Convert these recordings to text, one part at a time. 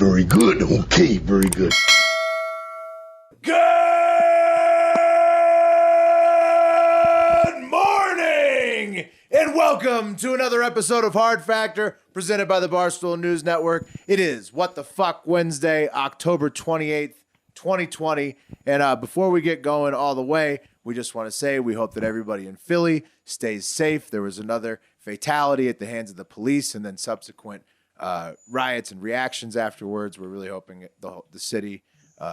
Very good. Okay, very good. Good morning, and welcome to another episode of Hard Factor, presented by the Barstool News Network. It is What the Fuck Wednesday, October 28th, 2020. And before we get going all the way, we just want to say we hope that everybody in Philly stays safe. There was another fatality at the hands of the police and then subsequent riots and reactions afterwards. We're really hoping the city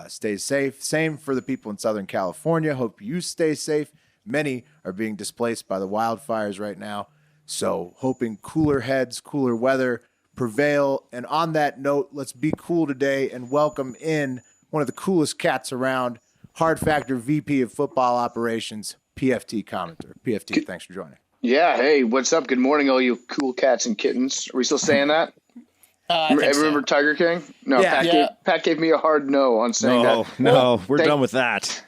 stays safe. Same for the people in Southern California. Hope you stay safe. Many are being displaced by the wildfires right now. So hoping cooler heads, cooler weather prevail. And on that note, let's be cool today and welcome in one of the coolest cats around, Hard Factor VP of Football Operations, PFTCommenter. PFT, thanks for joining. Yeah, hey, what's up? Good morning, all you cool cats and kittens. Are we still saying that? Remember Tiger King? No, Yeah. Pat gave me a hard no on saying that. No, we're done with that.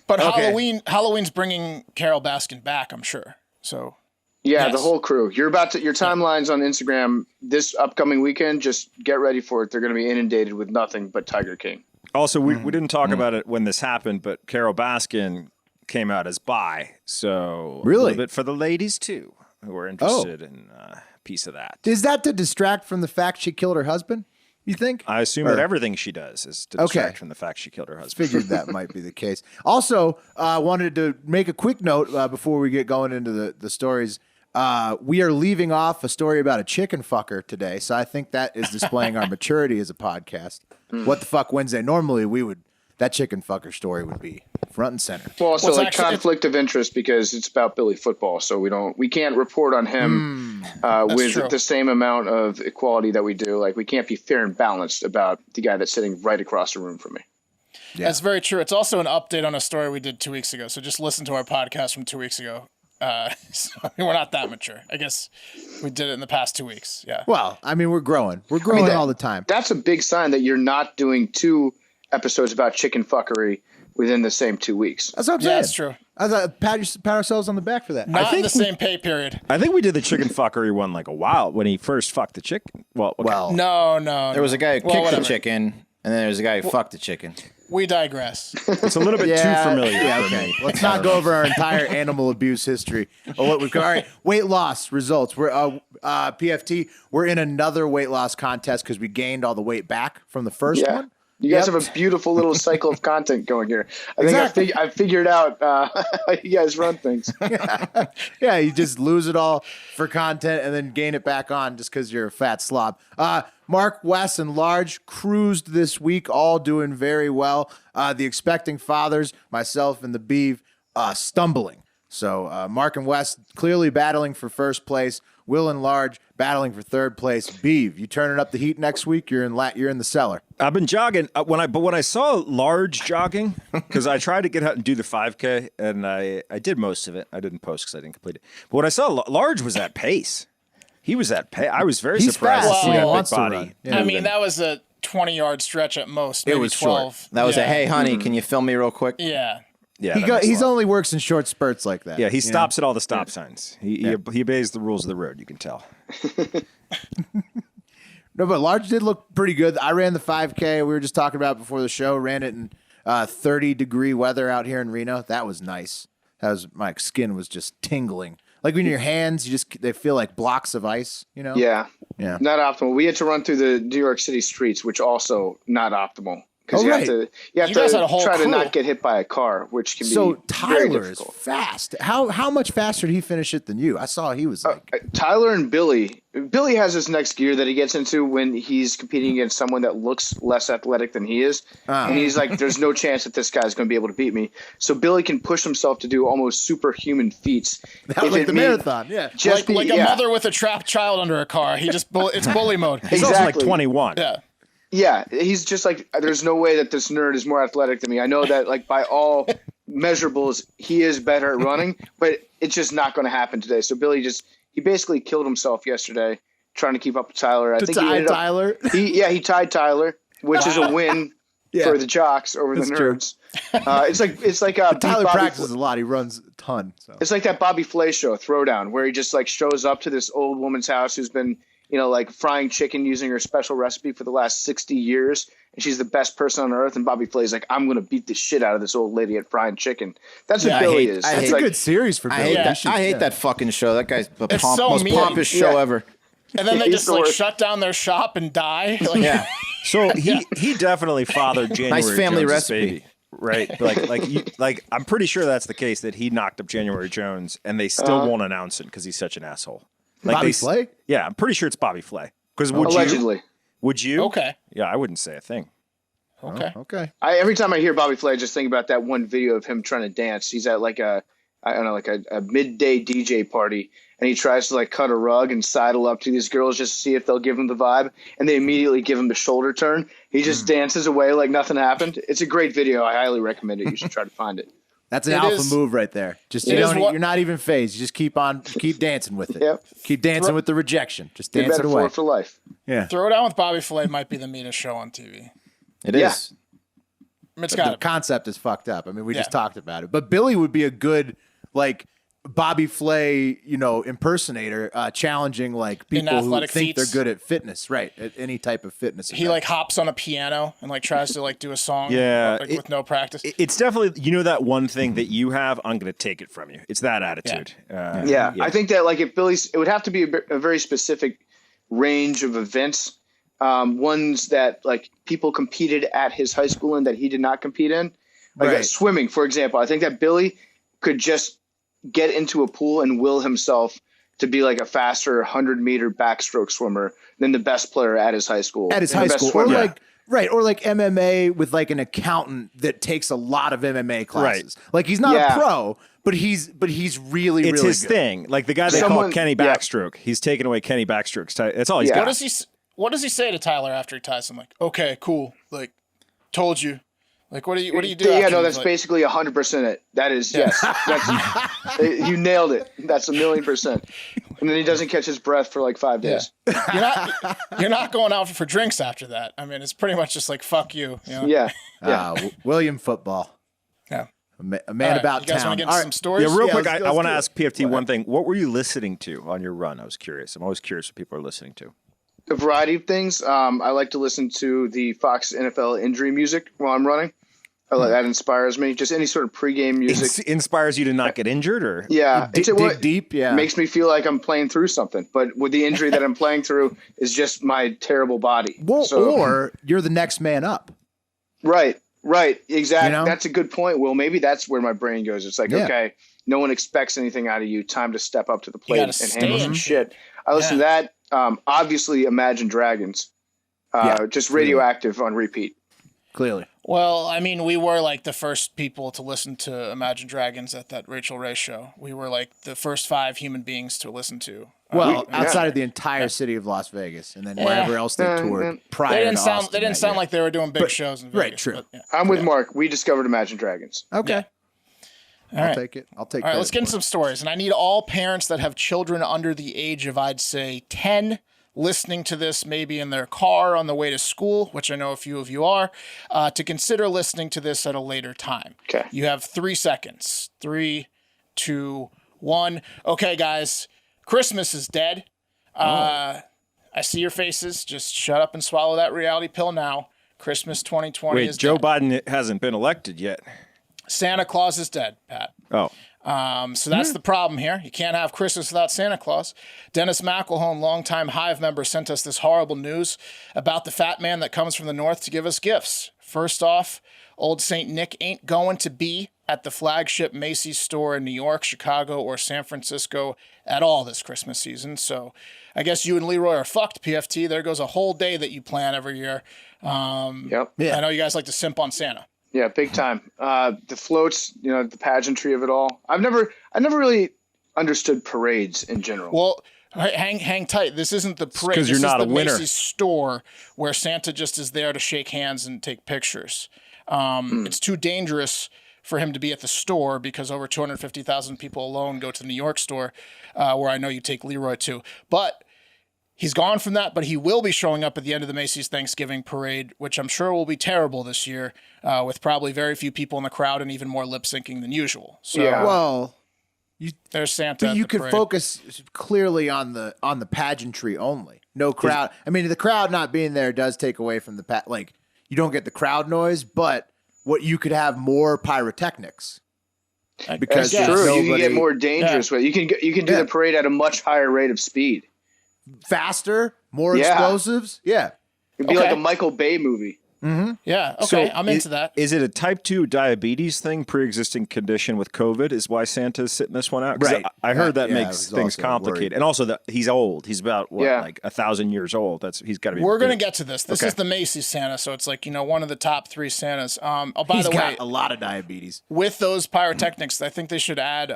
But Okay. Halloween's bringing Carol Baskin back, I'm sure. So Yeah, yes. the whole crew. Your timelines on Instagram this upcoming weekend, just get ready for it. They're going to be inundated with nothing but Tiger King. Also, we didn't talk about it when this happened, but Carol Baskin came out as bi. So Really? a little bit for the ladies, too, who are interested in a piece of that. Is that to distract from the fact she killed her husband, you think? I assume that everything she does is to distract from the fact she killed her husband. Figured that might be the case. Also, wanted to make a quick note before we get going into the stories. We are leaving off a story about a chicken fucker today, so I think that is displaying our maturity as a podcast. What the Fuck Wednesday? Normally, that chicken fucker story would be front and center. Well, also Well, like conflict of interest because it's about Billy football, so we can't report on him with true. the same amount of equality that we do. Like we can't be fair and balanced about the guy that's sitting right across the room from me. Yeah. That's very true. It's also an update on a story we did 2 weeks ago. So just listen to our podcast from 2 weeks ago. So we're not that mature. I guess we did it in the past 2 weeks. Yeah. Well, I mean, we're growing. We're growing all the time. That's a big sign that you're not doing 2 episodes about chicken fuckery within the same 2 weeks. That's what I'm saying. Yeah, that's true. I thought pat ourselves on the back for that. Not in the same pay period. I think we did the chicken fuckery one like a while when he first fucked the chicken. Well, okay. No. There was a guy who kicked the whatever. chicken, and then there was a guy who fucked the chicken. We digress. It's a little bit too familiar Yeah, for okay. me. Let's not go over our entire animal abuse history. All right, weight loss results. We're PFT. We're in another weight loss contest because we gained all the weight back from the first Yeah. one. You guys have a beautiful little cycle of content going here. I think I figured out how you guys run things. Yeah, you just lose it all for content and then gain it back on just because you're a fat slob. Mark, Wes, and Large cruised this week, all doing very well. The expecting fathers, myself and the Beeve, stumbling. So Mark and Wes clearly battling for first place. Will and Large battling for third place. Beeve, you turning up the heat next week? You're in the cellar. I've been jogging when I saw Large jogging, because I tried to get out and do the 5K, and I did most of it. I didn't post because I didn't complete it. But when I saw Large was at pace. He was at pace. I was very He's surprised fast. to see He that wants big to body. run. Yeah. I mean, that was a 20-yard stretch at most. Maybe was 12. short. That was yeah. a, hey, honey, can you film me real quick? Yeah. Yeah, that makes He's a lot. only works in short spurts like that. Yeah, he stops at all the stop signs. He obeys the rules of the road. You can tell. No, but Large did look pretty good. I ran the 5K. We were just talking about before the show. Ran it in 30-degree weather out here in Reno. That was nice. My skin was just tingling. Like when your hands, they feel like blocks of ice. You know? Yeah. Yeah. Not optimal. We had to run through the New York City streets, which also not optimal. Because Oh, you right. have You guys had a to whole try to crew. not get hit by a car, which can So be very Tyler is difficult. fast. How much faster did he finish it than you? I saw he was like Tyler and Billy has this next gear that he gets into when he's competing against someone that looks less athletic than he is. And he's like, there's no chance that this guy's going to be able to beat me. So Billy can push himself to do almost superhuman feats. that was like the marathon. Yeah. Just Like a mother with a trapped child under a car. It's bully mode. He's also like Exactly. 21. Yeah. Yeah, he's just like, there's no way that this nerd is more athletic than me. I know that, like, by all measurables, he is better at running, but it's just not going to happen today. So Billy he basically killed himself yesterday trying to keep up with Tyler. I think he ended Tyler. He tied Tyler, which is a win for the jocks over the true. nerds. It's like Tyler Bobby practices a lot. He runs a ton. So. It's like that Bobby Flay show, Throwdown, where he just like shows up to this old woman's house who's been like frying chicken using her special recipe for the last 60 years. And she's the best person on earth. And Bobby Flay's like, I'm going to beat the shit out of this old lady at frying chicken. That's what Billy is. That's a good series for Billy. I hate that fucking show. That guy's the so most mean. pompous show ever. And then they He's just the like worst. shut down their shop and die. Like, Yeah. So he definitely fathered January Nice family Jones's recipe. baby, right? Like I'm pretty sure that's the case, that he knocked up January Jones, and they still won't announce it because he's such an asshole. Like Bobby Flay? Yeah, I'm pretty sure it's Bobby Flay. Because Allegedly. would you? Okay. Yeah, I wouldn't say a thing. Okay. Okay. Every time I hear Bobby Flay, I just think about that one video of him trying to dance. He's at like a midday DJ party, and he tries to like cut a rug and sidle up to these girls just to see if they'll give him the vibe, and they immediately give him a shoulder turn. He just dances away like nothing happened. It's a great video. I highly recommend it. You should try to find it. That's an It alpha is- move right there. Just it is what- you're not even phased. You just keep dancing with it. Yep. Keep dancing with the rejection. Just Good dance it away. metaphor for life. Yeah. Throw Down with Bobby Flay might be the meanest show on TV. It is. It's The got to be. concept is fucked up. I mean, we just Yeah. talked about it. But Billy would be a good like Bobby Flay, impersonator, challenging like people who athletic think feats. they're good at fitness, right? At any type of fitness. He event. like hops on a piano and like tries to like do a song Yeah, like, with no practice. It's definitely, that one thing that you have, I'm going to take it from you. It's that attitude. Yeah, I think that like if Billy's, it would have to be a very specific range of events, ones that like people competed at his high school in that he did not compete in, like Right. swimming, for example. I think that Billy could just get into a pool and will himself to be like a faster 100-meter backstroke swimmer than the best player at his high school. at his and high the best school, or swimmer. like MMA with like an accountant that takes a lot of MMA classes. Like he's not Yeah. a pro, but he's really It's really his good. thing. Like the guy they call Someone- Kenny yeah. Backstroke. He's taken away Kenny Backstroke's. That's all he's Yeah. got. What does he say to Tyler after he ties him? Like, okay, cool. Like, told you. Like, what do you do? Yeah, after no, he's that's like, basically 100% it. That is, yes. You nailed it. That's 1,000,000%. And then he doesn't catch his breath for like 5 days. You're not going out for drinks after that. I mean, it's pretty much just like fuck you. You know? Yeah. William Football, Yeah. a man All right, about you guys town. want to get All into right. some stories? Yeah, real Yeah, quick, let's I want to do it. ask PFT one thing. What were you listening to on your run? I was curious. I'm always curious what people are listening to. A variety of things. I like to listen to the Fox NFL injury music while I'm running. That inspires me. Just any sort of pregame music. Inspires you to not get injured, or Yeah. Dig deep, yeah. Makes me feel like I'm playing through something. But with the injury that I'm playing through is just my terrible body. Well, So- or you're the next man up. Right. Exactly. You know? That's a good point, Will. Maybe that's where my brain goes. It's like, Yeah. okay, no one expects anything out of you. Time to step up to the plate gotta and stay handle in some shape. shit. I listen to that. Obviously, Imagine Dragons. Just Radioactive on repeat. Clearly. Well, I mean, we were like the first people to listen to Imagine Dragons at that Rachel Ray show. We were like the first 5 human beings to listen to. Well, outside of the entire city of Las Vegas, and then wherever else they toured prior They to didn't sound. Austin They didn't that sound year. like they were doing big shows in Vegas. right, true. But, yeah. I'm with Mark. We discovered Imagine Dragons. Okay, All right. take it. I'll take. All right, credit let's get into for some stories. And I need all parents that have children under the age of, I'd say, 10, listening to this maybe in their car on the way to school, which I know a few of you are, to consider listening to this at a later time. Okay. You have 3 seconds. 3, 2, 1. Okay, guys, Christmas is dead. I see your faces. Just shut up and swallow that reality pill now. Christmas 2020 wait, is Joe dead. Biden hasn't been elected yet. Santa Claus is dead, Pat. Oh, So that's the problem here. You can't have Christmas without Santa Claus. Dennis McElhone, longtime Hive member, sent us this horrible news about the fat man that comes from the north to give us gifts. First off, old St. Nick ain't going to be at the flagship Macy's store in New York, Chicago, or San Francisco at all this Christmas season. So I guess you and Leroy are fucked, PFT. There goes a whole day that you plan every year. Yep. Yeah. I know you guys like to simp on Santa. Yeah, big time. The floats, the pageantry of it all. I never really understood parades in general. Well, hang tight. This isn't the parade. 'cause you're This not is a the winner. Macy's store where Santa just is there to shake hands and take pictures. It's too dangerous for him to be at the store because over 250,000 people alone go to the New York store, where I know you take Leroy to. But he's gone from that, but he will be showing up at the end of the Macy's Thanksgiving parade, which I'm sure will be terrible this year, with probably very few people in the crowd and even more lip syncing than usual. So Yeah. Well, there's Santa. but at you the could parade. focus clearly on the pageantry only. no crowd. I mean, the crowd not being there does take away from the like you don't get the crowd noise, but what you could have more pyrotechnics. Because That's true. nobody, You can get more dangerous with it. You can do the parade at a much higher rate of speed. faster, more Yeah. explosives. Yeah. It'd be like a Michael Bay movie. Yeah. Okay. I'm into that. Is it a type 2 diabetes thing, pre-existing condition with COVID is why Santa's sitting this one out? 'Cause Right. I heard that Yeah, I makes was things also complicated. worried. And also that he's old. He's about, like 1,000 years old. He's got to be. We're going to get to this. This is the Macy's Santa, so it's like, one of the top 3 Santas. By He's the got way, a lot of diabetes. with those pyrotechnics, I think they should add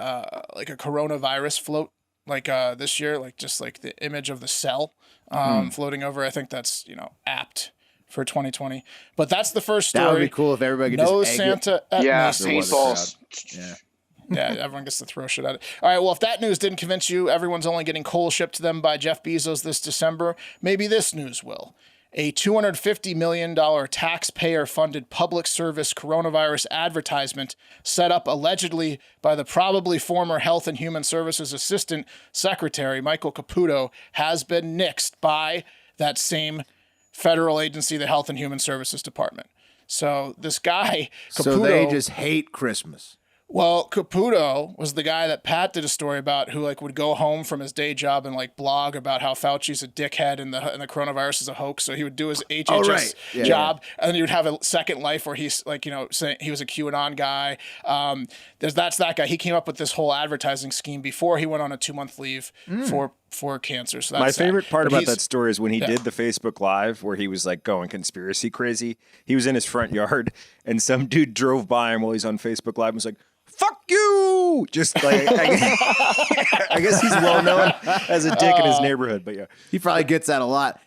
like a coronavirus float, like this year, like just like the image of the cell floating over. I think that's apt for 2020. But that's the first story. That would be cool if everybody could No just egg it. Santa at Yeah, Macy's. paintballs. Yeah. Yeah, everyone gets to throw shit at it. All right, well, if that news didn't convince you, everyone's only getting coal shipped to them by Jeff Bezos this December. Maybe this news will. A $250 million taxpayer-funded public service coronavirus advertisement set up allegedly by the probably former Health and Human Services Assistant Secretary Michael Caputo has been nixed by that same federal agency, the Health and Human Services Department. So this guy, Caputo... So they just hate Christmas. Well, Caputo was the guy that Pat did a story about who would go home from his day job and blog about how Fauci's a dickhead and the coronavirus is a hoax. So he would do his HHS job and then he would have a second life where he's saying he was a QAnon guy. That's that guy. He came up with this whole advertising scheme before he went on a 2-month leave for cancer. So that's My favorite part about he's- that story is when he did the Facebook Live where he was going conspiracy crazy. He was in his front yard and some dude drove by him while he's on Facebook Live and was like, "Fuck you!" Just I guess he's well known as a dick in his neighborhood, but yeah. He probably gets that a lot.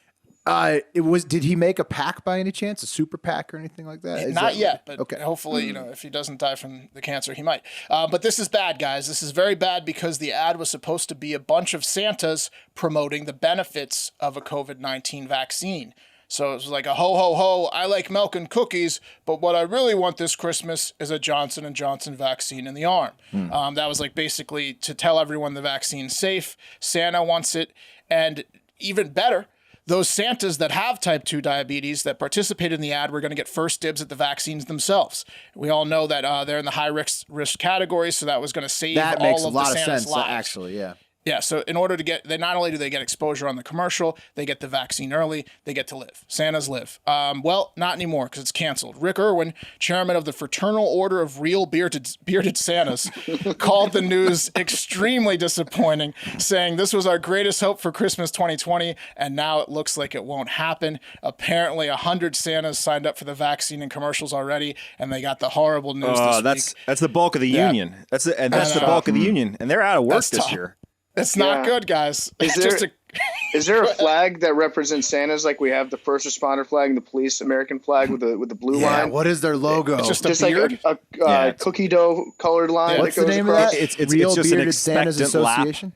Did he make a PAC by any chance? A super PAC or anything like that? Is Not that- yet, but okay. hopefully, if he doesn't die from the cancer, he might. But this is bad, guys. This is very bad because the ad was supposed to be a bunch of Santas promoting the benefits of a COVID-19 vaccine. So it was like a ho, ho, ho, I like milk and cookies, but what I really want this Christmas is a Johnson & Johnson vaccine in the arm. That was basically to tell everyone the vaccine's safe. Santa wants it. And even better, those Santas that have type 2 diabetes that participated in the ad were going to get first dibs at the vaccines themselves. We all know that they're in the high risk category, so that was going to save That all makes a of lot the of Santa's sense, lives. actually, yeah. Yeah, so in order to get, they not only do they get exposure on the commercial, they get the vaccine early, they get to live. Santas live. Well, not anymore because it's canceled. Rick Irwin, chairman of the Fraternal Order of Real Bearded Santas, called the news extremely disappointing, saying this was our greatest hope for Christmas 2020, and now it looks like it won't happen. Apparently, 100 Santas signed up for the vaccine and commercials already, and they got the horrible news this week. That's the bulk of the union. That's the bulk of the union, and they're out of work That's this tough. year. It's not good, guys. Is there a flag that represents Santas like we have the first responder flag and the police American flag with the blue Yeah, line? what is their logo? It's just a Just beard. like a cookie dough colored line. What's that the goes name across. of that? It's Real just an Bearded Santas expectant lap. Association?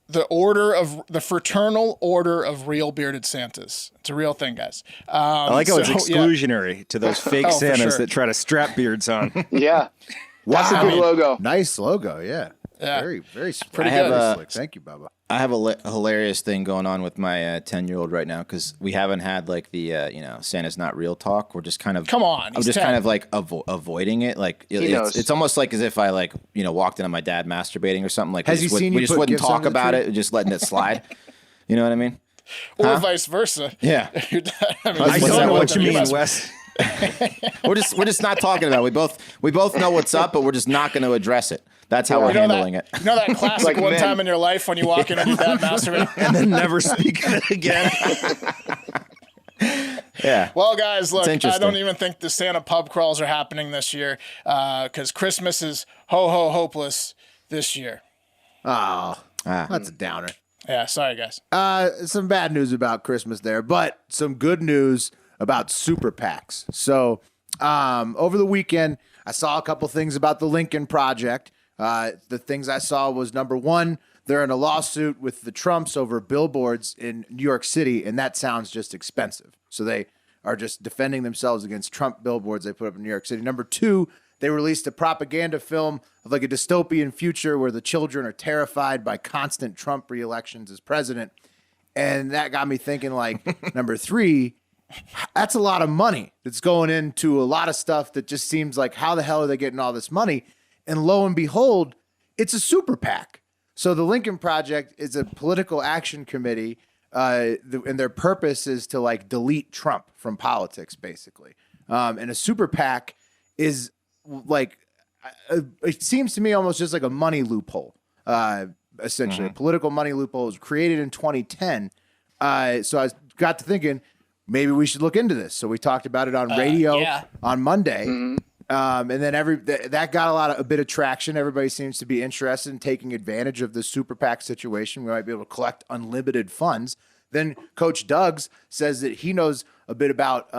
The Fraternal Order of Real Bearded Santas. It's a real thing, guys. I like how it's yeah. exclusionary to those fake for Santas sure. that try to strap beards on. Yeah, that's a good logo. Nice logo, yeah. Yeah. Very, very Pretty I have good. a- slick. Thank you, Bubba. I have a hilarious thing going on with my 10-year-old right now because we haven't had the Santa's not real talk. We're just kind of Come on, I'm he's just 10. kind of avoiding it. knows. It's almost like as if I walked into my dad masturbating or something. Like Has we he just, seen we you just put wouldn't gifts talk under the about tree? it, just letting it slide. You know what I mean? Or vice versa. Yeah. Your dad- I mean, I What's don't that- know what what's you that- mean, Wes. We're just not talking about it. We both know what's up, but we're just not going to address it. That's how we're You know handling that, it. You know that classic Like one men. time in your life when you walk in and your dad masturbating? And then never speak of it again. Yeah. Well, guys, look, I interesting. don't even think the Santa pub crawls are happening this year because Christmas is hopeless this year. Oh, that's a downer. Yeah, sorry, guys. Some bad news about Christmas there, but some good news about super PACs. So over the weekend, I saw a couple things about the Lincoln Project. The things I saw was, number one, they're in a lawsuit with the Trumps over billboards in New York City, and that sounds just expensive. So they are just defending themselves against Trump billboards they put up in New York City. Number two, they released a propaganda film of a dystopian future where the children are terrified by constant Trump re-elections as president. And that got me thinking, like, number 3, that's a lot of money that's going into a lot of stuff that just seems like, how the hell are they getting all this money? And lo and behold, it's a super PAC. So the Lincoln Project is a political action committee, and their purpose is to, like, delete Trump from politics, basically. And a super PAC is, like, it seems to me almost just like a money loophole. Essentially, a political money loophole was created in 2010. So I got to thinking, maybe we should look into this. So we talked about it on radio on Monday. And then that got a bit of traction. Everybody seems to be interested in taking advantage of the super PAC situation. We might be able to collect unlimited funds. Then Coach Doug's says that he knows a bit about,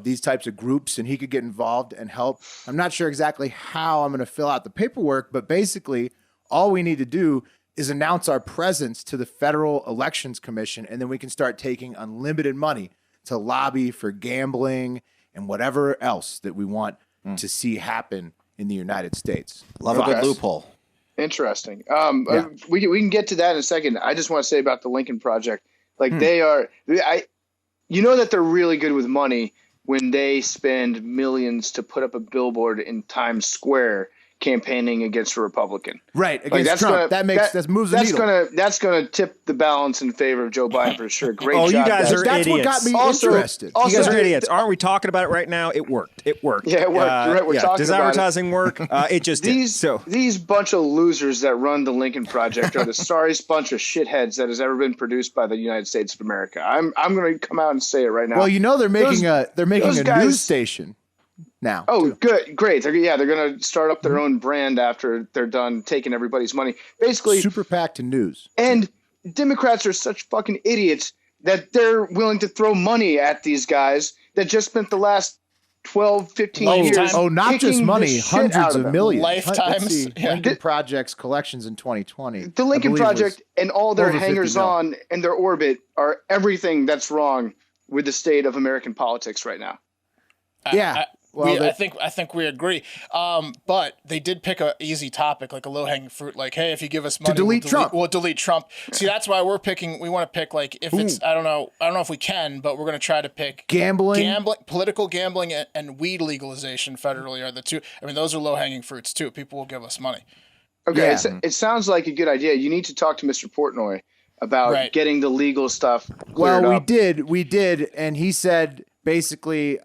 these types of groups, and he could get involved and help. I'm not sure exactly how I'm going to fill out the paperwork, but basically all we need to do is announce our presence to the Federal Elections Commission, and then we can start taking unlimited money to lobby for gambling and whatever else that we want to see happen in the United States. Love a good loophole. Interesting. We can get to that in a second. I just want to say about the Lincoln Project. Like you know that they're really good with money when they spend millions to put up a billboard in Times Square campaigning against a Republican. Right, against Trump. That moves the needle. That's gonna tip the balance in favor of Joe Biden for sure. Great job. You guys are That's idiots. what got me interested. You guys are idiots. Aren't we talking about it right now? It worked. Yeah, it worked. You're right. We're talking Does about advertising work? It just did. So these bunch of losers that run the Lincoln Project are the sorriest bunch of shitheads that has ever been produced by the United States of America. I'm going to come out and say it right now. Well, they're making a news station now. Oh, good, great. They're going to start up their own brand after they're done taking everybody's money. Basically, super PAC to news. And Democrats are such fucking idiots that they're willing to throw money at these guys that just spent the last 12, 15 years. Oh, not just money, hundreds of millions. Lifetimes. Lincoln Project's collections in 2020. The Lincoln Project and all their hangers-on and their orbit are everything that's wrong with the state of American politics right now. I think we agree. But they did pick a easy topic, like a low hanging fruit, like, hey, if you give us money, we'll delete Trump. See, that's why we want to pick, like, if it's, I don't know if we can, but we're going to try to pick political gambling and weed legalization federally are the two. I mean, those are low hanging fruits too. People will give us money. Okay. Yeah. It sounds like a good idea. You need to talk to Mr. Portnoy about getting the legal stuff cleared up. We did. And he said, basically,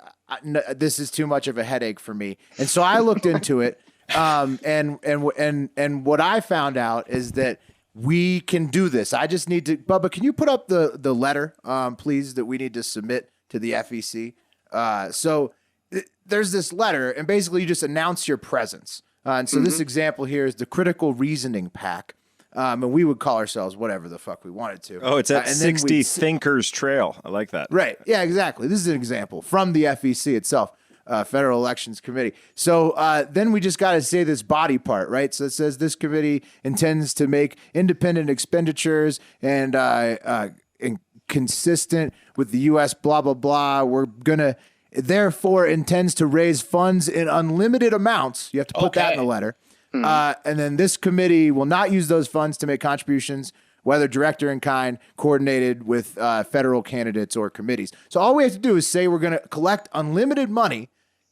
this is too much of a headache for me. And so I looked into it. And what I found out is that we can do this. I just need to, Bubba, can you put up the letter, please, that we need to submit to the FEC? So there's this letter, and basically you just announce your presence. And so this example here is the Critical Reasoning PAC. And we would call ourselves whatever the fuck we wanted to. Oh, it's at 60 Thinkers Trail. I like that. Right. Yeah, exactly. This is an example from the FEC itself, Federal Elections Committee. So then we just got to say this body part, right? So it says this committee intends to make independent expenditures and consistent with the U.S. blah, blah, blah. We're going to therefore intends to raise funds in unlimited amounts. You have to put that in the letter. And then this committee will not use those funds to make contributions, whether direct or in kind, coordinated with federal candidates or committees. So all we have to do is say we're going to collect unlimited money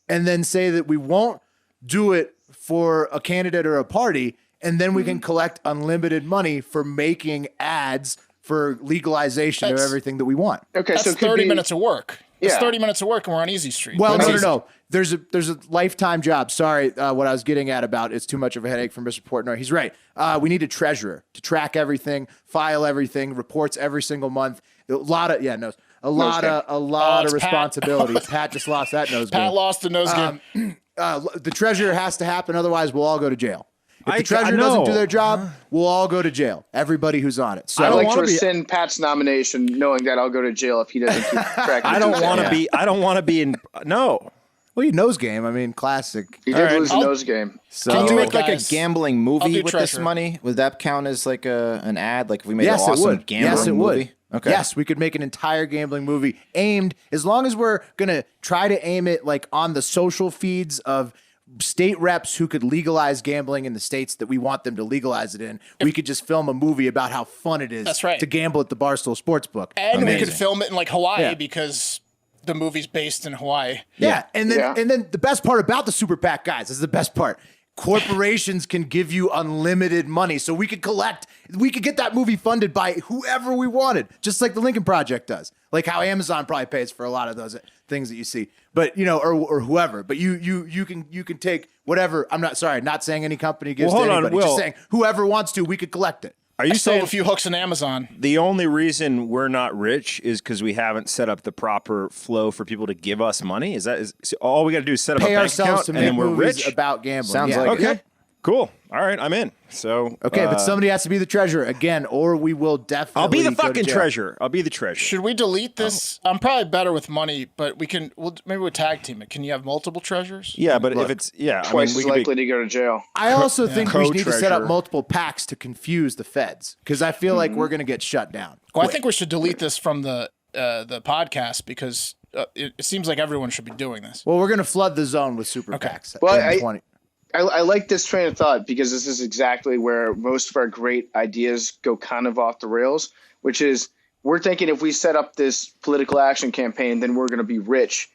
and then say that we won't do it for a candidate or a party. And then we can collect unlimited money for making ads for legalization of everything that we want. Okay, that's so 30 minutes of work. It's Yeah. 30 minutes of work, and we're on Easy Street. Well, no. There's a lifetime job. Sorry, what I was getting at about it's too much of a headache for Mr. Portnoy. He's right. We need a treasurer to track everything, file everything, reports every single month. A lot of responsibility. Pat just lost that nose game. Pat lost the nose game. The treasurer has to happen, otherwise we'll all go to jail. If the treasurer doesn't do their job, we'll all go to jail. Everybody who's on it. So I'd like to rescind Pat's nomination, knowing that I'll go to jail if he doesn't keep track. I don't want to be in. No. Well, you nose game. I mean, classic. He did lose the nose game. So Can you make like a gambling movie with this treasurer. money? Would that count as like an ad? Like if we made yes, an awesome it would. gambling Yes, it movie? would. Okay. Yes, we could make an entire gambling movie aimed, as long as we're going to try to aim it like on the social feeds of state reps who could legalize gambling in the states that we want them to legalize it in, we could just film a movie about how fun it is to gamble at the Barstool Sportsbook. And we could film it in like Hawaii because the movie's based in Hawaii. Yeah. And then the best part about the Super PAC, guys, this is the best part. Corporations can give you unlimited money. So we could get that movie funded by whoever we wanted, just like the Lincoln Project does. Like how Amazon probably pays for a lot of those things that you see. But or whoever. But you can take whatever. I'm not saying any company gives to anybody. Just saying whoever wants to, we could collect it. Are you saying a few hooks in Amazon? The only reason we're not rich is because we haven't set up the proper flow for people to give us money? Is all we got to do is set up pay a bank ourselves account to and make then we're movies rich? about gambling? Sounds like Okay. it. Cool. All right, I'm in. So but somebody has to be the treasurer again, or we will definitely. I'll be the go to fucking jail. treasurer. I'll be the treasurer. Should we delete this? I'm probably better with money, but maybe we'll tag team it. Can you have multiple treasurers? Yeah, but if it's twice as likely to go to jail. I also think we need to set up Co-treasurer. multiple PACs to confuse the feds because I feel like we're going to get shut down. Well, I think we should delete this from the podcast because it seems like everyone should be doing this. Well, we're going to flood the zone with super PACs. Well, in 20. I like this train of thought because this is exactly where most of our great ideas go kind of off the rails, which is we're thinking if we set up this political action campaign, then we're going to be rich.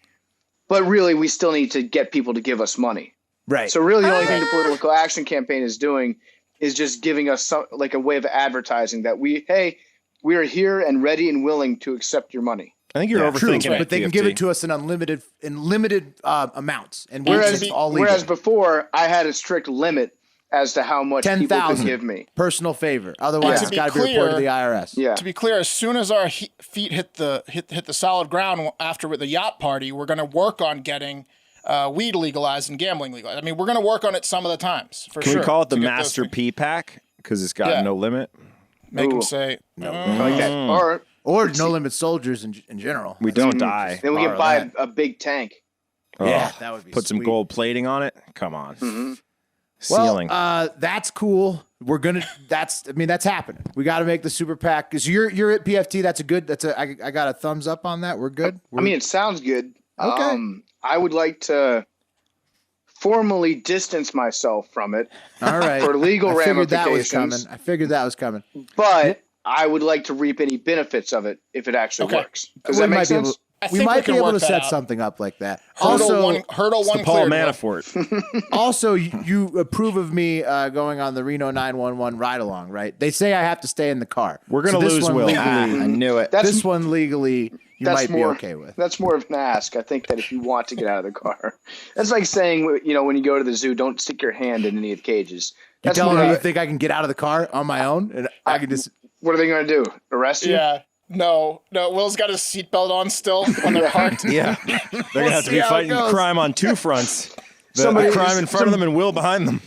But really, we still need to get people to give us money. Right. So really, the only thing the political action campaign is doing is just giving us a way of advertising that we are here and ready and willing to accept your money. I think you're overthinking it. But they can give it to us in limited amounts. And whereas before, I had a strict limit as to how much people could give me. Personal favor. Otherwise, it's got to be reported to the IRS. Yeah. To be clear, as soon as our feet hit the solid ground after the yacht party, we're going to work on getting weed legalized and gambling legalized. I mean, we're going to work on it some of the times, for sure. Can we call it the Master P Pack? Because it's got no limit. Make them say, no. I like that. Or no limit soldiers in general. We don't die. Then we can buy a big tank. Yeah, that would be Put some sweet. gold plating on it. Come on. Mm-hmm. Ceiling. Well, that's cool. We're gonna. That's happening. We got to make the super PAC because you're at PFT. I got a thumbs up on that. We're good. It sounds good. Okay. I would like to formally distance myself from it. All right. For legal I figured that was ramifications. coming. I figured that was coming. But I would like to reap any benefits of it if it actually works. Does that make sense? We might be able to set something up like that. Hurdle one Paul cleared. Manafort. Also, you approve of me going on the Reno 911 ride along, right? They say I have to stay in the car. We're gonna this lose one Will. legally- I knew it. this one legally, you might be okay with. That's more of an ask. I think that if you want to get out of the car, that's like saying, when you go to the zoo, don't stick your hand in any of the cages. That's Telling me more. you think I can get out of the car on my own and I can just. What are they going to do? Arrest you? Yeah. No. Will's got his seatbelt on still when they're parked. Yeah. They're going to have to be fighting crime on two fronts. The crime in front of them and Will behind them.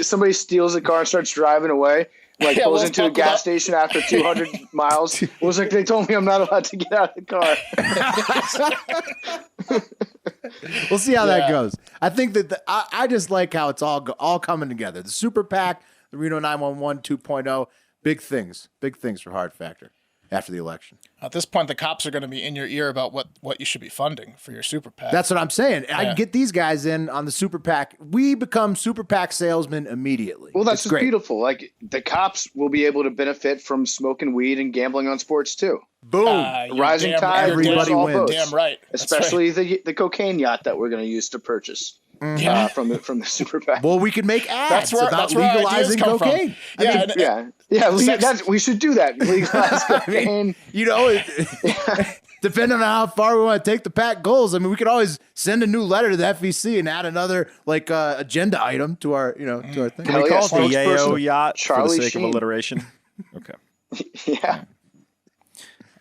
Somebody steals a car and starts driving away. Pulls Will's into a buckled gas up. station after 200 miles. Will's like, they told me I'm not allowed to get out of the car. We'll see how that goes. I think that I just like how it's all coming together. The super PAC, the Reno 911 2.0, big things for Hard Factor after the election. At this point, the cops are going to be in your ear about what you should be funding for your super PAC. That's what I'm saying. I can get these guys in on the super PAC. We become super PAC salesmen immediately. Well, that's It's just great. beautiful. Like, the cops will be able to benefit from smoking weed and gambling on sports, too. Boom. Rising tide, everybody all wins. boats. Damn right. That's Especially the cocaine yacht that we're going to use to purchase from the super PAC. Well, we can make ads about that's where our ideas legalizing come from. cocaine. We should do that. Legalize cocaine. Depending on how far we want to take the PAC goals, we could always send a new letter to the FEC and add another agenda item to our to our thing. Can we call it the Yayo spokesperson yacht for Charlie the sake Sheen. of alliteration? Okay. Yeah.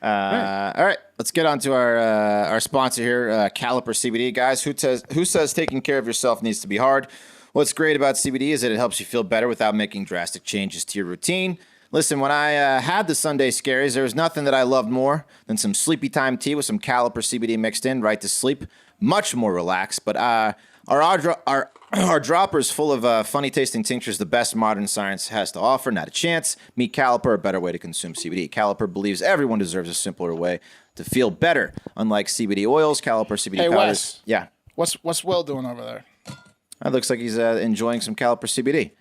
All right, let's get on to our sponsor here, Caliper CBD. Guys, who says taking care of yourself needs to be hard? What's great about CBD is that it helps you feel better without making drastic changes to your routine. Listen, when I had the Sunday scaries, there was nothing that I loved more than some sleepy time tea with some Caliper CBD mixed in, right to sleep. Much more relaxed, but our droppers full of funny-tasting tinctures, the best modern science has to offer. Not a chance. Meet Caliper, a better way to consume CBD. Caliper believes everyone deserves a simpler way to feel better. Unlike CBD oils, Caliper CBD Hey, powders. Wes. Yeah. What's Will doing over there? That looks like he's enjoying some Caliper CBD.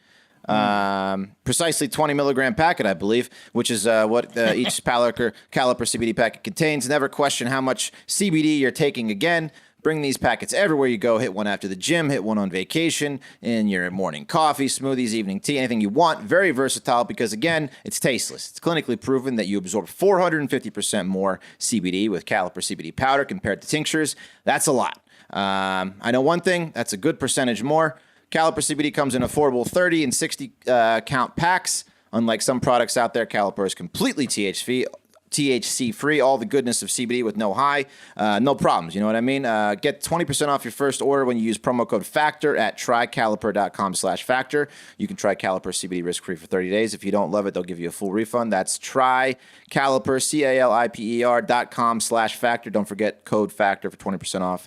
Precisely 20 milligram packet, I believe, which is what each Caliper CBD packet contains. Never question how much CBD you're taking again. Bring these packets everywhere you go. Hit one after the gym, hit one on vacation, in your morning coffee, smoothies, evening tea, anything you want. Very versatile because, again, it's tasteless. It's clinically proven that you absorb 450% more CBD with Caliper CBD powder compared to tinctures. That's a lot. I know one thing, that's a good percentage more. Caliper CBD comes in affordable 30 and 60 count packs. Unlike some products out there, Caliper is completely THC free, all the goodness of CBD with no high, no problems. You know what I mean? Get 20% off your first order when you use promo code FACTOR at trycaliper.com/factor. You can try Caliper CBD risk-free for 30 days. If you don't love it, they'll give you a full refund. That's trycaliper, CALIPER.com/factor. Don't forget code FACTOR for 20% off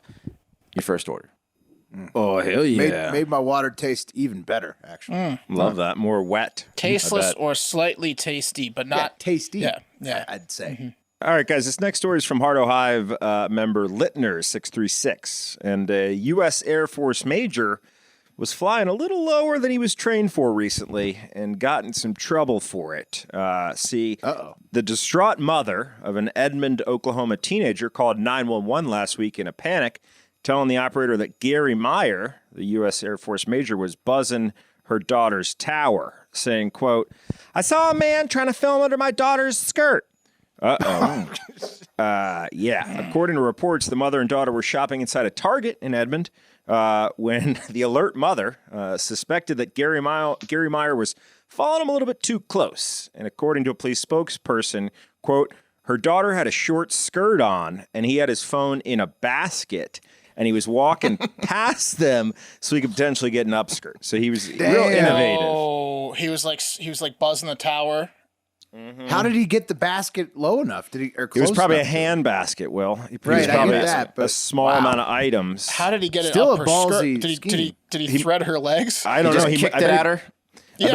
your first order. Oh, hell yeah. Made my water taste even better, actually. Love that. More wet. Tasteless or slightly tasty, but not tasty. Yeah. I'd say. All right, guys, this next story is from Hardo Hive member Littner636. And a U.S. Air Force major was flying a little lower than he was trained for recently and got in some trouble for it. The distraught mother of an Edmond, Oklahoma teenager called 911 last week in a panic, telling the operator that Gary Meyer, the U.S. Air Force major, was buzzing her daughter's tower, saying, quote, "I saw a man trying to film under my daughter's skirt." Yeah. According to reports, the mother and daughter were shopping inside a Target in Edmond when the alert mother suspected that Gary Meyer was following him a little bit too close. And according to a police spokesperson, quote, her daughter had a short skirt on and he had his phone in a basket. And he was walking past them so he could potentially get an upskirt. So he was real innovative. Oh, he was like buzzing the tower. Mm-hmm. How did he get the basket low enough? Did he or close It was probably a enough hand basket, Will. It was Right, I probably get that, a but small amount of items. How did he get it Still up a her ballsy skirt? Did he thread her legs? I don't know. He kicked it at her. I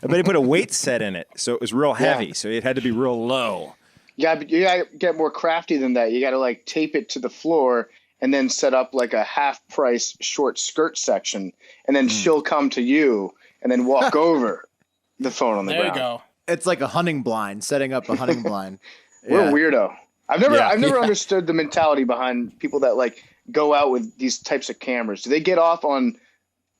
bet he put a weight set in it, so it was real heavy. So it had to be real low. Yeah, but you gotta get more crafty than that. You gotta like tape it to the floor and then set up like a half price short skirt section, and then she'll come to you and then walk over the phone on the ground. There you go. It's like a hunting blind, setting up a hunting blind. We're weirdo. I've never understood the mentality behind people that like go out with these types of cameras. Do they get off on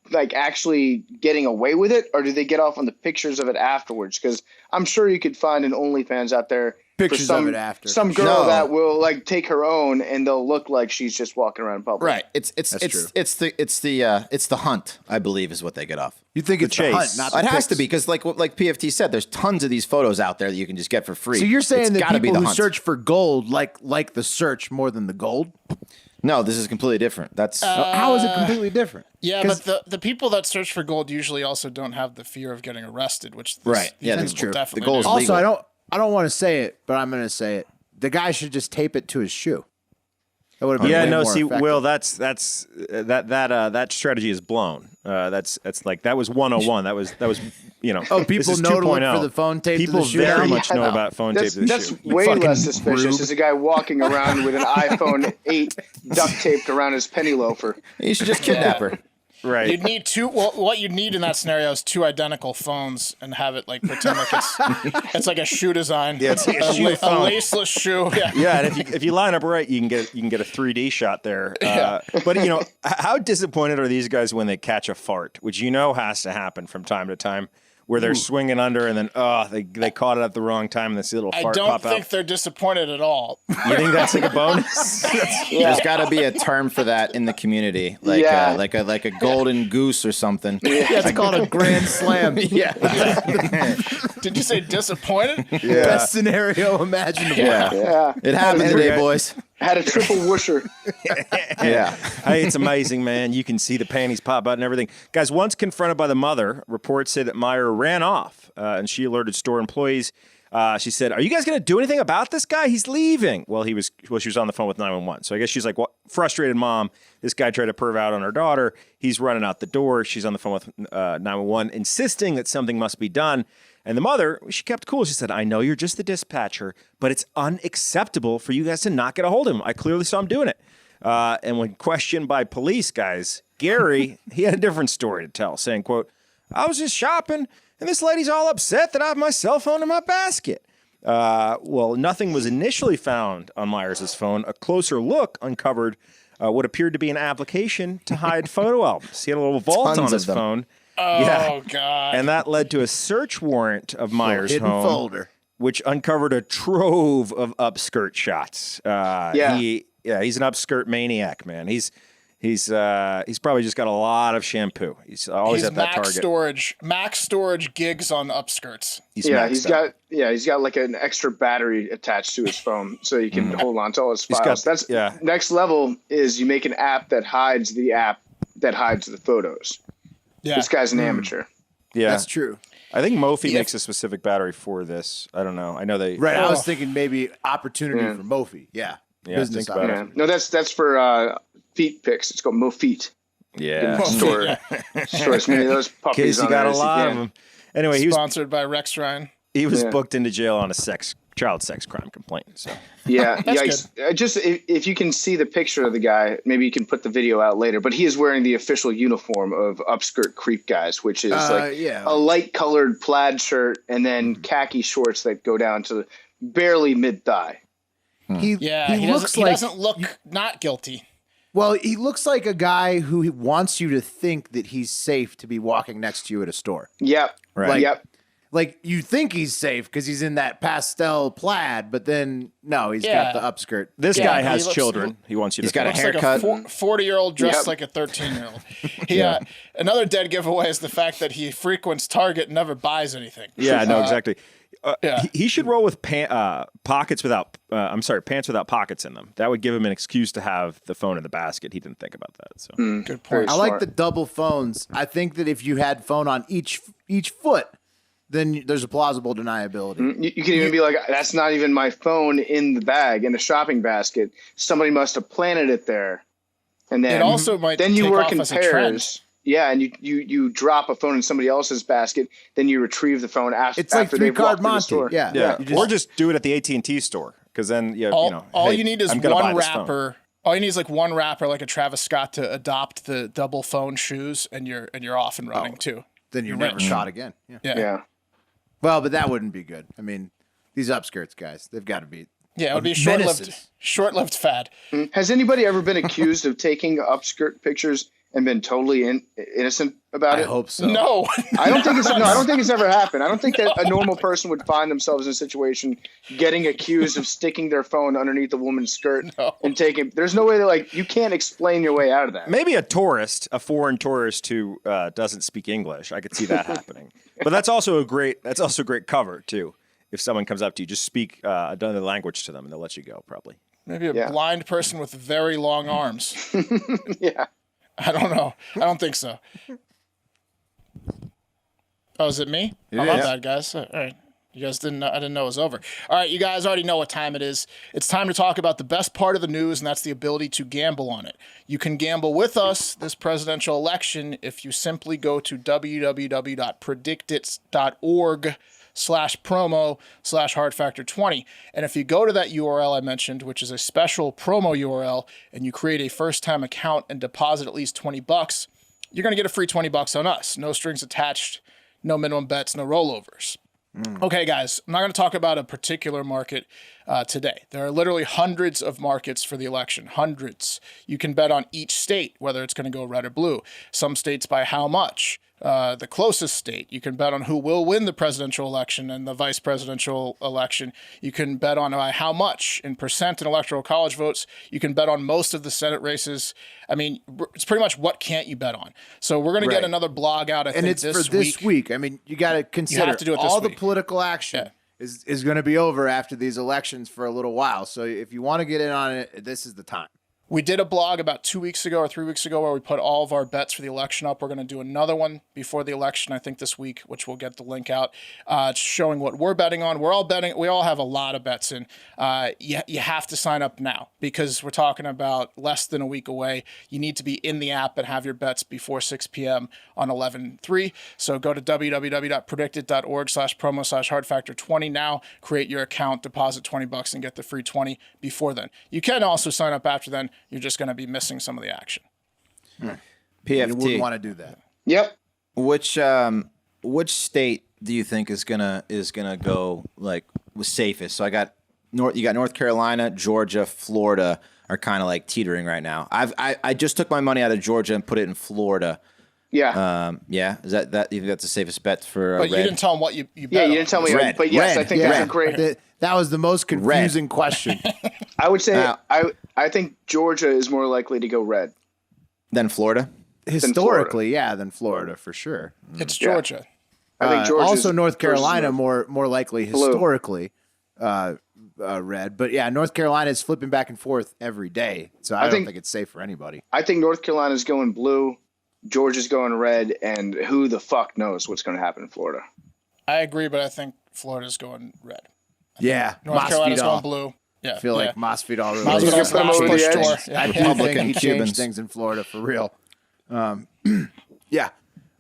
like actually getting away with it, or do they get off on the pictures of it afterwards? Because I'm sure you could find an OnlyFans out there. Pictures of it after. Some girl that will like take her own and they'll look like she's just walking around in public. Right. It's the hunt, I believe, is what they get off. You think it's chase. the hunt, not the It has pics. to be because, like PFT said, there's tons of these photos out there that you can just get for free. So you're saying It's that gotta be people the who hunt. search for gold like the search more than the gold? No, this is completely different. That's How is it completely different? Yeah, but the people that search for gold usually also don't have the fear of getting arrested, which Right. Yeah, these that's people true. definitely The goal is do. Also, legal. I don't want to say it, but I'm going to say it. The guy should just tape it to his shoe. That would have been Yeah, way no. more See, effective. Will, that strategy is blown. That's like that was 101. That was Oh, this people is know to look 2.0. for the phone tape to People the shoe. very now? much know about phone tape to the That's shoe. way Fucking less suspicious. rube. As a guy walking around with an iPhone 8 duct taped around his penny loafer. you should just kidnap her. Right. You'd need two. Well, what you'd need in that scenario is two identical phones and have it like pretend like it's like a shoe design. Yeah, it's like a shoe a phone. laceless shoe. Yeah. Yeah, and if you line up right, you can get a 3D shot there. But how disappointed are these guys when they catch a fart, which has to happen from time to time, where they're swinging under and then they caught it at the wrong time and they see a little I fart don't pop think out. they're disappointed at all. You think that's like a bonus? There's got to be a term for that in the community, like like a golden goose or something. Yeah, it's called a grand slam. Yeah. Did you say disappointed? Best scenario imaginable. Yeah. It happened today, boys. Had a triple whoosher. Yeah. Hey, it's amazing, man. You can see the panties pop out and everything. Guys, once confronted by the mother, reports say that Meyer ran off and she alerted store employees. She said, "Are you guys going to do anything about this guy? He's leaving." Well, she was on the phone with 911. So I guess she's like, frustrated mom. This guy tried to perv out on her daughter. He's running out the door. She's on the phone with 911, insisting that something must be done. And the mother, she kept cool. She said, "I know you're just the dispatcher, but it's unacceptable for you guys to not get a hold of him. I clearly saw him doing it." And when questioned by police guys, Gary, he had a different story to tell, saying, quote, I was just shopping, and this lady's all upset that I have my cell phone in my basket. Well, nothing was initially found on Myers' phone. A closer look uncovered what appeared to be an application to hide photo albums. He had a little vault Tons on of his them. phone. Oh, God. And that led to a search warrant of Myers' hidden home, folder. which uncovered a trove of upskirt shots. He's an upskirt maniac, man. He's probably just got a lot of shampoo. He's always He's at that target. max storage gigs on upskirts. He's He's maxed out. got like an extra battery attached to his phone so he can hold on to all his He's files. got- Next level is you make an app that hides the app that hides the photos. Yeah. This guy's an amateur. Yeah, That's true. I think Mophie Yeah. makes a specific battery for this. I don't know. I know they. Right. I Oh. was thinking maybe opportunity for Mophie. Yeah. Yeah, Business think about it. Yeah. No, that's for feet pics. It's called Mo Feet. Yeah. Store stores many of those puppies. Kids, you on got there a as you lot of can. them. Anyway, he was Sponsored by Rex Ryan. Yeah. booked into jail on a child sex crime complaint. So Yeah, That's yikes. Just if you can see the picture of the guy, maybe you can put the video out later. But he is wearing the official uniform of Upskirt Creep Guys, which is a light colored plaid shirt and then khaki shorts that go down to barely mid thigh. He doesn't look not guilty. Well, he looks like a guy who wants you to think that he's safe to be walking next to you at a store. Yep. Right. Yep. Like you think he's safe because he's in that pastel plaid, but then no, he's got the upskirt. this Yeah, guy he has looks- children. He wants you to. He's got a think. haircut. Like a 40-year-old dressed Yep. like a 13-year-old. Another dead giveaway is the fact that he frequents Target and never buys anything. Yeah, no, exactly. Yeah. He should roll with pants without pockets in them. That would give him an excuse to have the phone in the basket. He didn't think about that. So Good point. I like smart. the double phones. I think that if you had phone on each foot, then there's a plausible deniability. You can even be like, that's not even my phone in the bag in the shopping basket. Somebody must have planted it there, and then It also might then you take work off in as a trend. pairs. Yeah, and you drop a phone in somebody else's basket, then you retrieve the phone after. It's like after they've walked three-card through the Monty. store. Yeah. yeah, or just do it at the AT&T store because then All hey, you need is I'm gonna buy one this phone. wrapper. All you need is like one wrapper, like a Travis Scott, to adopt the double phone shoes, and you're off and running too. Then you're never shot again. Yeah. Yeah. Well, but that wouldn't be good. I mean, these upskirts guys, they've got to be. Yeah, it would be a Menaces. short-lived fad. Has anybody ever been accused of taking upskirt pictures and been totally innocent about I it? hope so. No, I don't think it's ever happened. I don't think that a normal person would find themselves in a situation getting accused of sticking their phone underneath a woman's skirt and taking. There's no way that you can't explain your way out of that. Maybe a foreign tourist who doesn't speak English. I could see that happening. But that's also a great cover too. If someone comes up to you, just speak another language to them, and they'll let you go. Probably. maybe a Yeah. blind person with very long arms. Yeah. I don't know. I don't think so. Oh, is it me? How about that, guys? All right. You guys didn't know. I didn't know it was over. All right, you guys already know what time it is. It's time to talk about the best part of the news, and that's the ability to gamble on it. You can gamble with us this presidential election if you simply go to www.predictit.org/promo/hardfactor20. And if you go to that URL I mentioned, which is a special promo URL, and you create a first-time account and deposit at least $20, you're going to get a free $20 on us. No strings attached, no minimum bets, no rollovers. Okay, guys, I'm not going to talk about a particular market today. There are literally hundreds of markets for the election, hundreds. You can bet on each state, whether it's going to go red or blue. Some states by how much. The closest state. You can bet on who will win the presidential election and the vice presidential election. You can bet on how much in percent in electoral college votes. You can bet on most of the Senate races. I mean, it's pretty much what can't you bet on. So we're going to get another blog out, I think, And it's for this week. I mean, you got to consider to do it this all the week. political action is going to be over after these elections for a little while. So if you want to get in on it, this is the time. We did a blog about 2 weeks ago or 3 weeks ago where we put all of our bets for the election up. We're going to do another one before the election, I think this week, which we'll get the link out, showing what we're betting on. We're all betting. We all have a lot of bets in. You have to sign up now because we're talking about less than a week away. You need to be in the app and have your bets before 6 p.m. on 11/3. So go to www.predictit.org/promo/hardfactor20 now, create your account, deposit $20 and get the free 20 before then. You can also sign up after then, you're just going to be missing some of the action. You wouldn't PFT. want to do that. Yep. Which state do you think is gonna go like was safest? So you got North Carolina, Georgia, Florida are kind of like teetering right now. I just took my money out of Georgia and put it in Florida. Yeah. Yeah. Is that you think that's the safest bet for But you red? didn't tell them what you bet Yeah, you on. didn't tell me. Red. But yes, Red. I think Yeah. that's a great. That was the most confusing question. I would say Now- I think Georgia is more likely to go red. Then Florida. Historically, than Florida for sure. It's Georgia. I think Georgia Also, North Carolina more likely Blue. historically red, but yeah, North Carolina is flipping back and forth every day, so I don't think- think it's safe for anybody. I think North Carolina's going blue, Georgia's going red, and who the fuck knows what's going to happen in Florida? I agree, but I think Florida's going red. Yeah, North Carolina's Masvidal. going blue. Yeah, I feel like yeah. Masvidal really Masvidal's Just put him last over the push edge. door. Yeah. I do Republican think he Cubans. changed things in Florida for real. Yeah.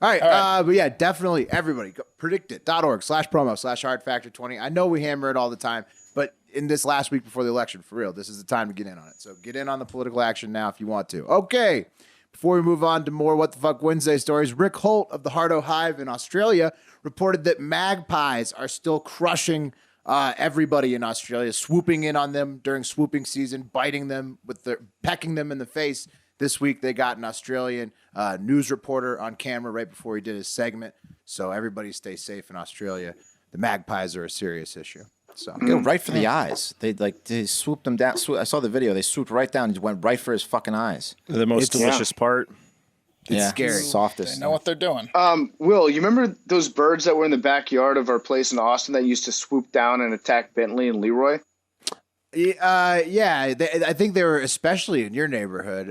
All right. But yeah, definitely everybody go, predictit.org/promo/hardfactor20. I know we hammer it all the time, but in this last week before the election, for real, this is the time to get in on it. So get in on the political action now if you want to. Okay. Before we move on to more What the Fuck Wednesday stories, Rick Holt of the Hardo Hive in Australia reported that magpies are still crushing everybody in Australia, swooping in on them during swooping season, biting them pecking them in the face. This week they got an Australian news reporter on camera right before he did his segment. So everybody stay safe in Australia. The magpies are a serious issue. So Go right for the eyes. They swooped them down. I saw the video. They swooped right down and went right for his fucking eyes. The most delicious part. It's scary. Softest. They know what they're doing. Will, you remember those birds that were in the backyard of our place in Austin that used to swoop down and attack Bentley and Leroy? yeah, I think they were especially in your neighborhood,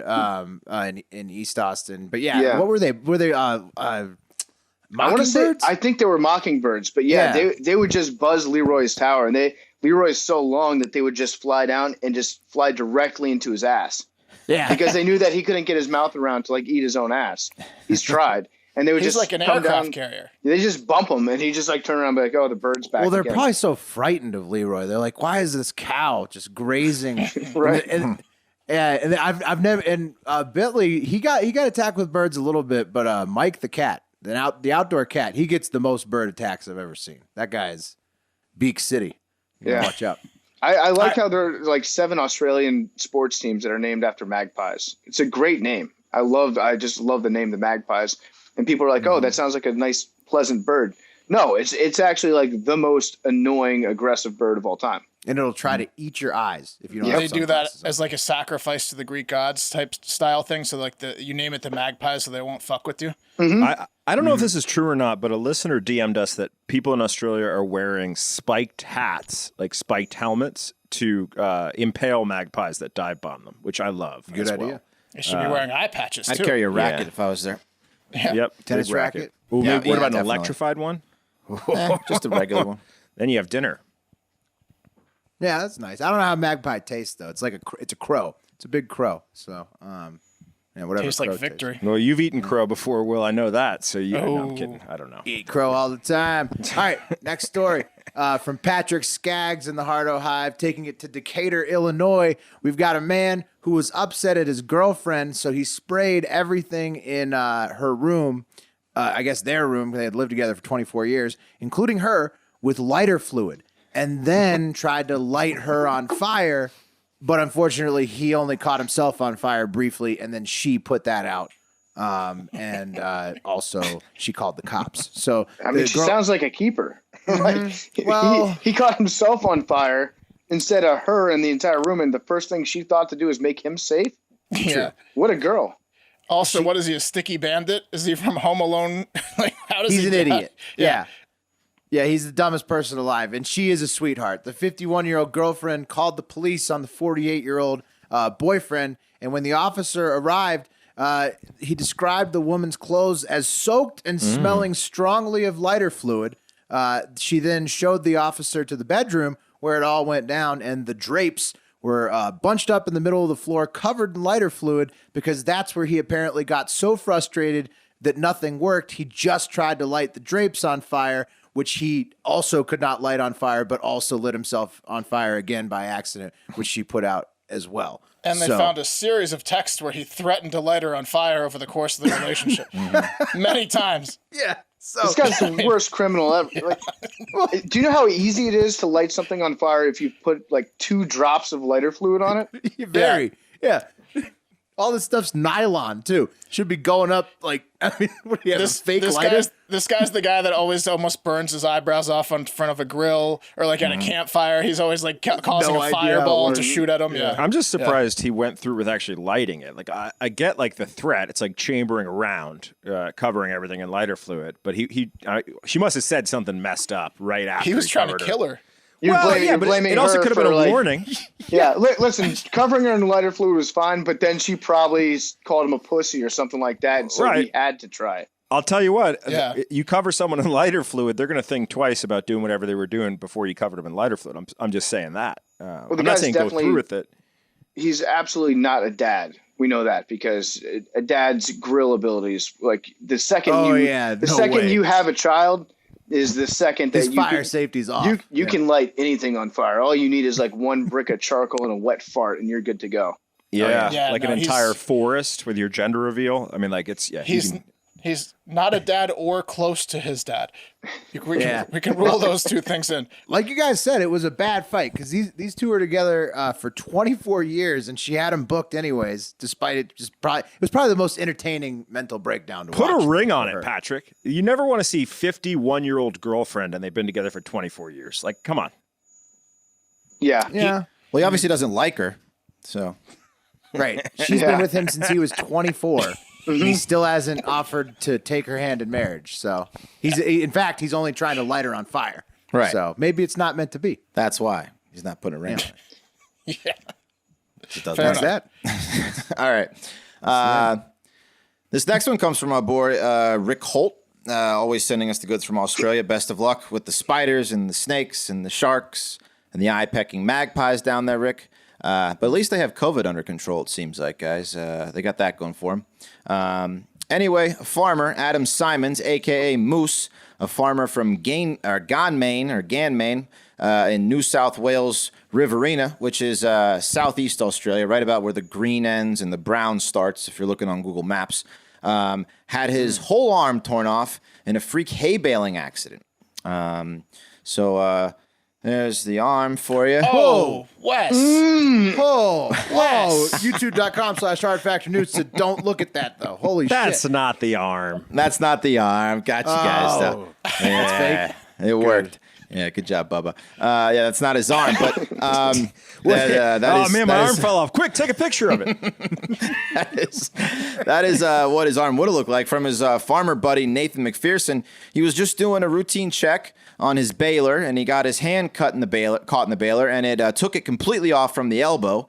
in East Austin. But yeah, what were they? Were they I want to say, mockingbirds? I think they were mockingbirds, but yeah. They would just buzz Leroy's tower, and Leroy's so long that they would just fly down and just fly directly into his ass. Yeah, Because they knew that he couldn't get his mouth around to like eat his own ass. He's tried, and they would He's just like an come aircraft down. carrier. They just bump him, and he just like turn around and be like, "Oh, the bird's back." well, they're again." probably so frightened of Leroy. They're like, why is this cow just grazing? Right. And I've never Bentley he got attacked with birds a little bit, but Mike the cat, the outdoor cat, he gets the most bird attacks I've ever seen. That guy's Beak City. You gotta Yeah. watch out. I like how there are like 7 Australian sports teams that are named after magpies. It's a great name. I just love the name, the Magpies. And people are like, "Oh, that sounds like a nice, pleasant bird." No, it's actually like the most annoying, aggressive bird of all time. And it'll try to eat your eyes if you don't. Yeah. have They do that sunglasses on. as like a sacrifice to the Greek gods type style thing. So like you name it the magpies, so they won't fuck with you. I don't know if this is true or not, but a listener DM'd us that people in Australia are wearing spiked hats, like spiked helmets, to impale magpies that dive bomb them, which I love. Good as idea. well. They should be wearing eye patches I'd too. carry a racket Yeah. if I was there. Yep. Tennis big racket? Ooh, Yeah, what yeah, about an definitely. electrified one? Just a regular one. Then you have dinner. Yeah, that's nice. I don't know how magpie tastes though. It's like it's a crow. It's a big crow. So, whatever. Tastes like crow victory. Well, you've eaten crow before, Will. I know that. So no, I'm kidding. I don't know. Eat crow all the time. All right, next story from Patrick Skaggs in the Hardo Hive, taking it to Decatur, Illinois. We've got a man who was upset at his girlfriend, so he sprayed everything in her room, I guess their room. They had lived together for 24 years, including her, with lighter fluid, and then tried to light her on fire. But unfortunately, he only caught himself on fire briefly, and then she put that out. And also, she called the cops. So I mean, she sounds like a keeper. Like, Well- he caught himself on fire instead of her and the entire room, and the first thing she thought to do is make him safe. Yeah. What a girl! Also, what is he, a sticky bandit? Is he from Home Alone? Like, how does he's he an get- idiot. Yeah. Yeah, he's the dumbest person alive, and she is a sweetheart. The 51-year-old girlfriend called the police on the 48-year-old boyfriend, and when the officer arrived, he described the woman's clothes as soaked and smelling strongly of lighter fluid. She then showed the officer to the bedroom where it all went down, and the drapes were bunched up in the middle of the floor, covered in lighter fluid, because that's where he apparently got so frustrated that nothing worked. He just tried to light the drapes on fire, which he also could not light on fire, but also lit himself on fire again by accident, which she put out as well. And they found a series of texts where he threatened to light her on fire over the course of the relationship. Many times. Yeah. So This guy's the worst criminal ever. Like, do you know how easy it is to light something on fire if you put like 2 drops of lighter fluid on it? very. Yeah. All this stuff's nylon too. Should be going up like, I mean, what do you have, a fake lighter? This guy's the guy that always almost burns his eyebrows off in front of a grill or like at a campfire. He's always like causing No a idea how it fireball works. to shoot at him. Yeah. I'm just surprised he went through with actually lighting it. Like I get like the threat. It's like chambering around, covering everything in lighter fluid. But she must have said something messed up right after He was trying to covered kill her. You're Well, blaming, yeah, you're but blaming it also her could have been for, a like, warning. Yeah, listen, covering her in lighter fluid was fine, but then she probably called him a pussy or something like that, and so Right. he had to try it. I'll tell you what. Yeah. You cover someone in lighter fluid, they're going to think twice about doing whatever they were doing before you covered them in lighter fluid. I'm just saying that. the I'm not guy's saying go definitely- through with it. He's absolutely not a dad. We know that because a dad's grill abilities, like the second Oh, yeah, the no second way. you have a child is the second that His you fire can, safety's off. you Yeah. can light anything on fire. All you need is like one brick of charcoal and a wet fart, and you're good to go. Yeah, Yeah, like no, an he's- entire forest with your gender reveal. I mean, like it's He's not a dad or close to his dad. We can rule those two things in. Like you guys said, it was a bad fight because these two were together for 24 years, and she had him booked anyways. Despite it, it was probably the most entertaining mental breakdown to Put watch a ring on for it, her. Patrick. You never want to see 51-year-old girlfriend and they've been together for 24 years. Like, come on. Yeah, Yeah, Well, he obviously doesn't like her, so right. She's Yeah. been with him since he was 24. He still hasn't offered to take her hand in marriage. So in fact, he's only trying to light her on fire. Right. So maybe it's not meant to be. that's why he's not putting a ring on it. Yeah. Just doesn't Fair like That's enough. that. All right. This next one comes from our boy, Rick Holt, always sending us the goods from Australia. Best of luck with the spiders and the snakes and the sharks and the eye-pecking magpies down there, Rick. But at least they have COVID under control, it seems like, guys. They got that going for them. Anyway, a farmer, Adam Simons, a.k.a. Moose, a farmer from Ganmain in New South Wales, Riverina, which is southeast Australia, right about where the green ends and the brown starts, if you're looking on Google Maps, had his whole arm torn off in a freak hay baling accident. There's the arm for you. Oh, Wes. Oh, whoa. YouTube.com/Hard Factor News said don't look at that, though. Holy That's shit. not the arm. That's not the arm. Got you guys. Oh. Yeah, fake? It worked. Yeah, good job, Bubba. Yeah, that's not his arm, but that Oh is- man, that my is- arm fell off. Quick, take a picture of it. that is what his arm would have looked like from his farmer buddy Nathan McPherson. He was just doing a routine check on his baler, and he got his hand caught in the baler, and it took it completely off from the elbow.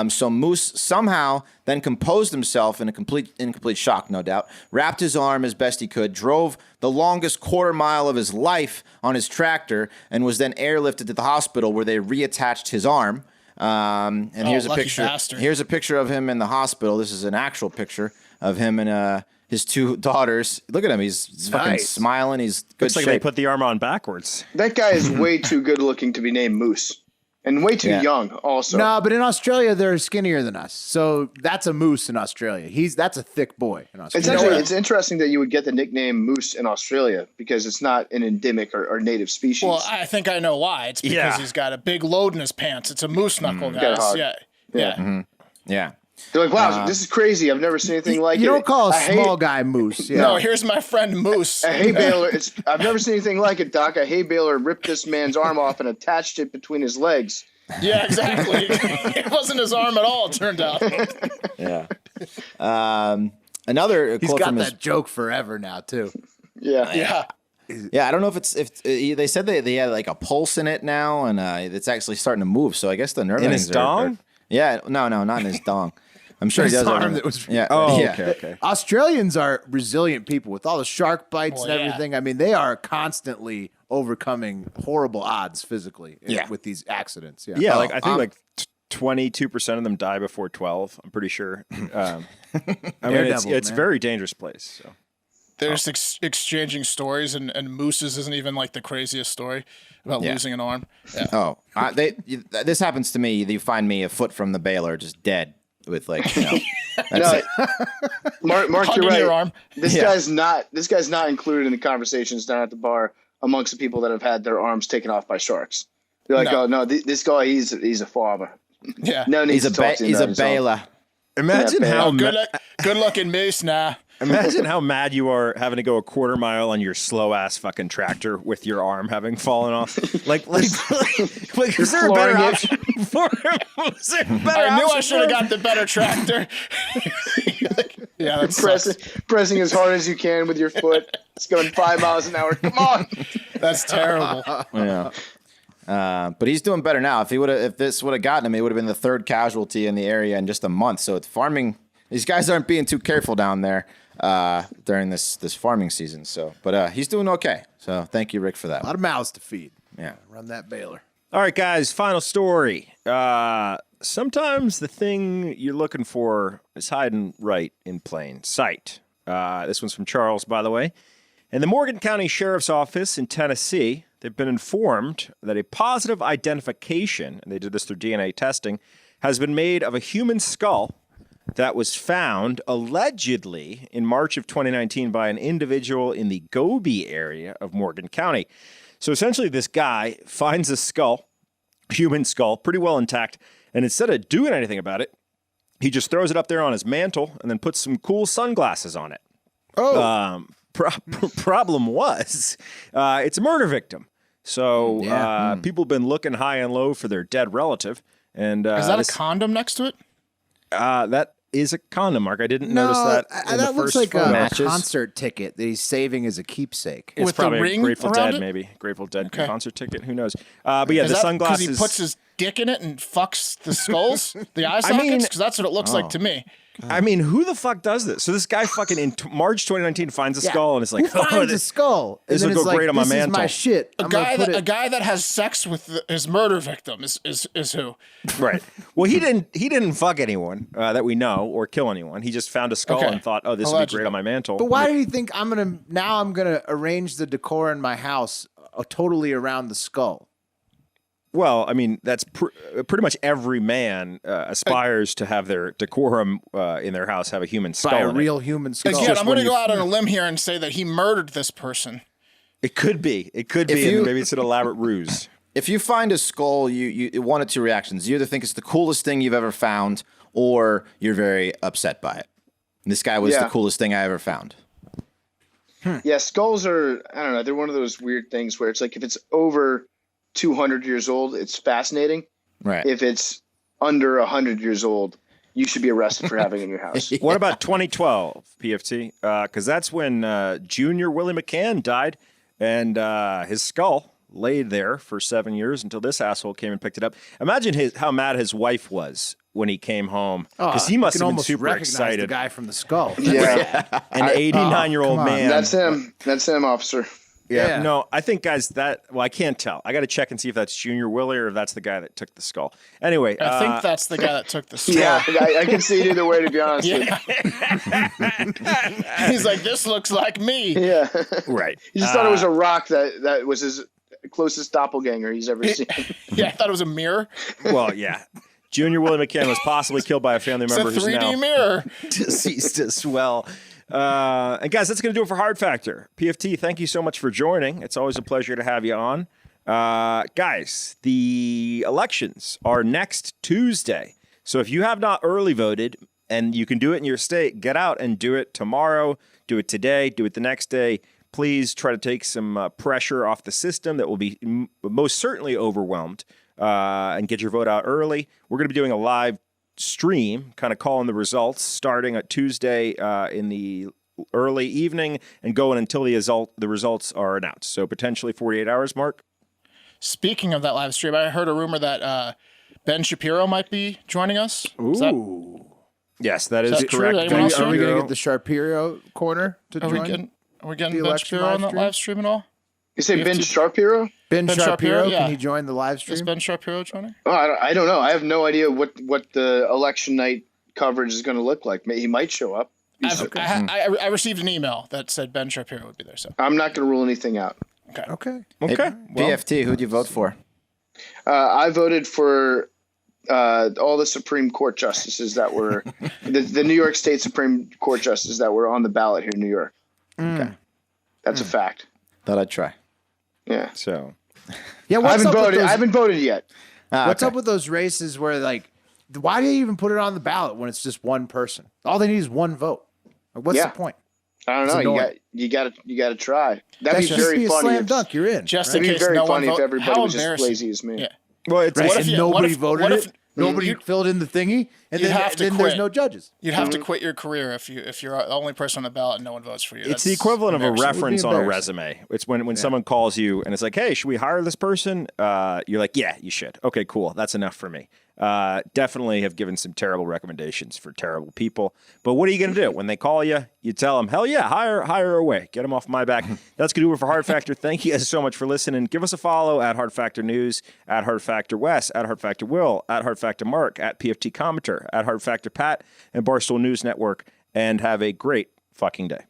So Moose somehow then composed himself in complete shock, no doubt, wrapped his arm as best he could, drove the longest quarter mile of his life on his tractor, and was then airlifted to the hospital where they reattached his arm. And here's a lucky picture. bastard. Here's a picture of him in the hospital. This is an actual picture of him and his 2 daughters. Look at him. He's fucking Nice. smiling. He's good Looks like they shape. put the arm on backwards. that guy is way too good looking to be named Moose, and way too Yeah. young. Also, No, but in Australia, they're skinnier than us. So that's a moose in Australia. That's a thick boy in it's Australia. actually it's interesting that you would get the nickname Moose in Australia because it's not an endemic or native species. Well, I think I know why. It's because Yeah. he's got a big load in his pants. It's a moose knuckle, Got a guys. hog. Yeah. Yeah. Yeah. They're like, wow, this is crazy. I've never seen anything like it. You don't call a hay- small guy moose. Yeah. No, here's my friend Moose. A hay baler. I've never seen anything like it, Doc. A hay baler ripped this man's arm off and attached it between his legs. Yeah, exactly. It wasn't his arm at all, it turned out. Yeah. Another He's quote got from that his. joke forever now, too. Yeah. Yeah. Yeah, I don't know if they said they had like a pulse in it now, and it's actually starting to move. So I guess the nerve In his endings dong? Yeah, no, not in his dong. I'm sure he His does. arm have that was- yeah. Oh, yeah. okay. Australians are resilient people with all the shark bites Well, and yeah. everything. I mean, they are constantly overcoming horrible odds physically Yeah. with these accidents. Yeah. Yeah, like I think 22% of them die before 12. I'm pretty sure. I mean, Daredevils, it's a man. very dangerous place. So. they're just exchanging stories, and Moose's isn't even like the craziest story about losing an arm. Yeah. Oh, this happens to me. You find me a foot from the baler, just dead with like, that's it. Mark, you're Hugging right. your arm. This guy's not included in the conversations down at the bar amongst the people that have had their arms taken off by sharks. They're like, oh no, this guy he's a farmer. Yeah. No need He's to talk to him he's about a his arm. baler. Imagine how Good looking Moose now. imagine how mad you are having to go a quarter mile on your slow ass fucking tractor with your arm having fallen off. Like is there a better flooring it. option for him? Was there a better I knew I option should have for him? got the better tractor. Yeah, that sucks. Pressing as hard as you can with your foot. It's going 5 miles an hour. Come on. That's terrible. Yeah. But he's doing better now. If this would have gotten him, he would have been the third casualty in the area in just a month. So it's farming. These guys aren't being too careful down there during this farming season. So, but he's doing okay. So thank you, Rick, for that. A lot of mouths to feed. Yeah. Run that baler. All right, guys, final story. Sometimes the thing you're looking for is hiding right in plain sight. This one's from Charles, by the way. In the Morgan County Sheriff's Office in Tennessee, they've been informed that a positive identification, and they did this through DNA testing, has been made of a human skull that was found allegedly in March of 2019 by an individual in the Gobi area of Morgan County. So essentially, this guy finds a skull, human skull, pretty well intact, and instead of doing anything about it, he just throws it up there on his mantle and then puts some cool sunglasses on it. Oh, Problem was, it's a murder victim. So people have been looking high and low for their dead relative. And Is that a condom next to it? that is a condom, Mark. I didn't notice that. In that the looks first like a matches. concert ticket that he's saving as a keepsake. It's With the probably ring a Grateful around Dead, it? maybe Grateful Dead Okay. concert ticket. Who knows? But yeah, Is the that sunglasses. because he puts his dick in it and fucks the skulls, the eye sockets? mean- Because that's what it looks like to me. I mean, who the fuck does this? So this guy fucking in March 2019 finds a Yeah. skull and it's like, Who finds a skull? this And will then go it's great on my this is mantle. my shit. A I'm gonna put a it- guy that has sex with his murder victim is who? Right. Well, he didn't fuck anyone that we know or kill anyone. He just found a skull Okay. and thought, oh, this would be Allegedly. great on my mantle. But why did he think I'm gonna arrange the decor in my house totally around the skull? Well, I mean, that's pretty much every man aspires to have their decorum in their house have a human skull. By a in it. real human skull. Again, just I'm going to when go you- out on a limb here and say that he murdered this person. It could be. It could If be. you- And maybe it's an elaborate ruse. If you find a skull, you one of two reactions. You either think it's the coolest thing you've ever found, or you're very upset by it. And this guy was the Yeah. coolest thing I ever found. Yeah, skulls are, I don't know, they're one of those weird things where it's like if it's over 200 years old, it's fascinating. Right. If it's under 100 years old, you should be arrested for having it in your house. What about 2012 PFT? Because that's when Junior Willie McCann died, and his skull laid there for 7 years until this asshole came and picked it up. Imagine how mad his wife was when he came home, because he You must can have been almost super recognize excited. the guy from the skull. Yeah, An 89-year-old come on. man. that's him. That's him, officer. Yeah. No, I think, guys, I can't tell. I got to check and see if that's Junior Willie or if that's the guy that took the skull. Anyway, I think that's the guy that took the skull. Yeah, I can see it either way, to be honest with Yeah. He's like, this looks like me. you. Yeah. right. He just thought it was a rock that was his closest doppelganger he's ever seen. Yeah, I thought it was a mirror. Well, yeah. Junior Willie McCann was possibly killed by a family It's a member who's 3D now mirror. deceased as well. And guys, that's going to do it for Hard Factor. PFT, thank you so much for joining. It's always a pleasure to have you on. Guys, the elections are next Tuesday. So if you have not early voted and you can do it in your state, get out and do it tomorrow, do it today, do it the next day. Please try to take some pressure off the system that will be most certainly overwhelmed and get your vote out early. We're going to be doing a live stream, kind of calling the results, starting at Tuesday in the early evening and going until the results are announced. So potentially 48 hours, Mark. Speaking of that live stream, I heard a rumor that Ben Shapiro might be joining us. Is that- Yes, that is that true? correct. Anyone else Are we Shapiro. going to get the Shapiro corner to Are we join? getting the Ben election Shapiro on live that live stream at all? You say Ben Shapiro? Ben Ben Shapiro, Shapiro, yeah. can he join the live Is stream? Ben Shapiro joining? Oh, I don't know. I have no idea what the election night coverage is going to look like. He might show up. I received an email that said Ben Shapiro would be there. So I'm not going to rule anything out. Okay. Hey, PFT, who'd you vote for? I voted for all the Supreme Court justices that were the New York State Supreme Court justices that were on the ballot here in New York. Okay, that's a fact. Thought I'd try. Yeah. So Yeah, I haven't voted yet. What's up with those races where like, why do you even put it on the ballot when it's just one person? All they need is one vote. Like, what's the point? I don't know. You got to try. That'd be Just very be a funny. slam dunk. You're in. just It'd in be case very no one funny if vote. everybody How was just embarrassing. lazy as me. Yeah. well, it's Right, What and if you- nobody what voted if- it. Nobody filled in the thingy, and You'd then, have to then there's quit. no judges. You'd have to quit your career if you're the only person on the ballot and no one votes for you. It's the That's equivalent of a embarrassing. reference on a embarrassing. resume. It's when someone calls you and it's like, hey, should we hire this person? You're like, yeah, you should. Okay, cool. That's enough for me. Definitely have given some terrible recommendations for terrible people. But what are you going to do? When they call you, you tell them, hell yeah, hire away. Get them off my back. That's going to do it for Hard Factor. Thank you guys so much for listening. Give us a follow at Hard Factor News, at Hard Factor Wes, at Hard Factor Will, at Hard Factor Mark, at PFTCommenter, at Hard Factor Pat, and Barstool News Network. And have a great fucking day.